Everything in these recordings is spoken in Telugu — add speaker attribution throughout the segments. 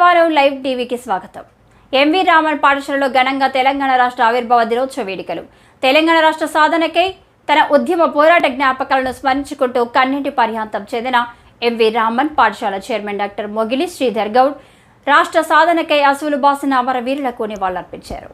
Speaker 1: నమస్కారం లైవ్ టీవీకి స్వాగతం. ఎంవి రామన్ పాఠశాలలో ఘనంగా తెలంగాణ రాష్ట్ర ఆవిర్భావ దినోత్సవ వేడుకలు. తెలంగాణ రాష్ట్ర సాధనకై తన ఉద్యమ పోరాట జ్ఞాపకాలను స్మరించుకుంటూ కన్నింటి పర్యాంతం చెందిన ఎంవి రామన్ పాఠశాల చైర్మన్ డాక్టర్ మొగిలి శ్రీధర్ గౌడ్ రాష్ట్ర సాధనకై అసువులు బాసిన అమరవీరులకు నివాళులర్పించారు.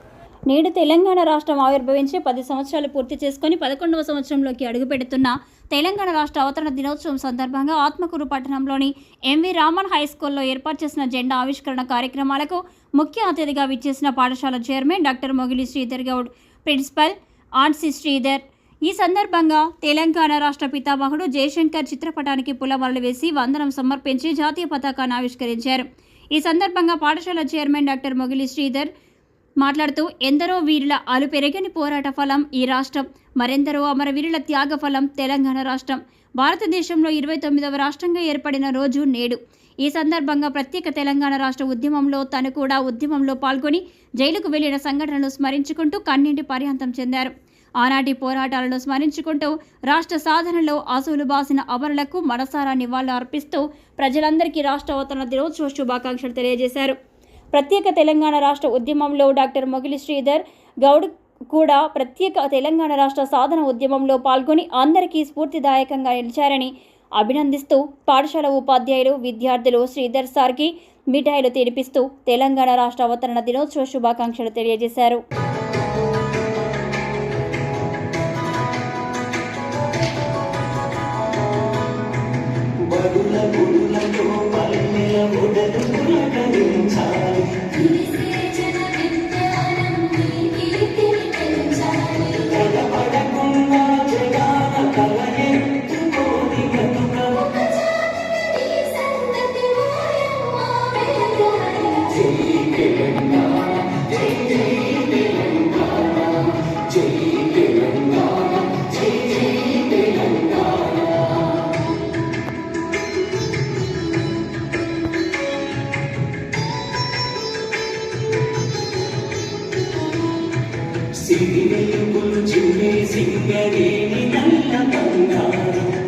Speaker 1: నేడు తెలంగాణ రాష్ట్రం ఆవిర్భవించి 10 సంవత్సరాలు పూర్తి చేసుకుని 11వ సంవత్సరంలోకి అడుగుపెడుతున్న తెలంగాణ రాష్ట్ర అవతరణ దినోత్సవం సందర్భంగా ఆత్మకూరు పట్టణంలోని ఎంవి రామన్ హై స్కూల్లో ఏర్పాటు చేసిన జెండా ఆవిష్కరణ కార్యక్రమాలకు ముఖ్య అతిథిగా విచ్చేసిన పాఠశాల చైర్మన్ డాక్టర్ మొగిలి శ్రీధర్ గౌడ్, ప్రిన్సిపల్ ఆన్సీ శ్రీధర్ ఈ సందర్భంగా తెలంగాణ రాష్ట్ర పితామహుడు జయశంకర్ చిత్రపటానికి పూలమాలలు వేసి వందనం సమర్పించి జాతీయ పతాకాన్ని ఆవిష్కరించారు. ఈ సందర్భంగా పాఠశాల చైర్మన్ డాక్టర్ మొగిలి శ్రీధర్ మాట్లాడుతూ ఎందరో వీరుల అలుపెరగని పోరాట ఫలం ఈ రాష్ట్రం, మరెందరో అమరవీరుల త్యాగ ఫలం తెలంగాణ రాష్ట్రం. భారతదేశంలో 29వ రాష్ట్రంగా ఏర్పడిన రోజు నేడు. ఈ సందర్భంగా ప్రత్యేక తెలంగాణ రాష్ట్ర ఉద్యమంలో తను కూడా ఉద్యమంలో పాల్గొని జైలుకు వెళ్లిన సంఘటనలు స్మరించుకుంటూ కన్నింటి పర్యాంతం చెందారు. ఆనాటి పోరాటాలను స్మరించుకుంటూ రాష్ట్ర సాధనలో అసువులు బాసిన అమరులకు మనసారా నివాళులు అర్పిస్తూ ప్రజలందరికీ రాష్ట్ర అవతరణ దినోత్సవ శుభాకాంక్షలు తెలియజేశారు. ప్రత్యేక తెలంగాణ రాష్ట్ర ఉద్యమంలో డాక్టర్ మొగిలి శ్రీధర్ గౌడ్ కూడా ప్రత్యేక తెలంగాణ రాష్ట్ర సాధన ఉద్యమంలో పాల్గొని అందరికీ స్ఫూర్తిదాయకంగా నిలిచారని అభినందిస్తూ పాఠశాల ఉపాధ్యాయులు, విద్యార్థులు శ్రీధర్ సార్కి మిఠాయిలు తినిపిస్తూ తెలంగాణ రాష్ట్ర అవతరణ దినోత్సవ శుభాకాంక్షలు తెలియజేశారు.
Speaker 2: సింగరేణి నల్ల బంగారం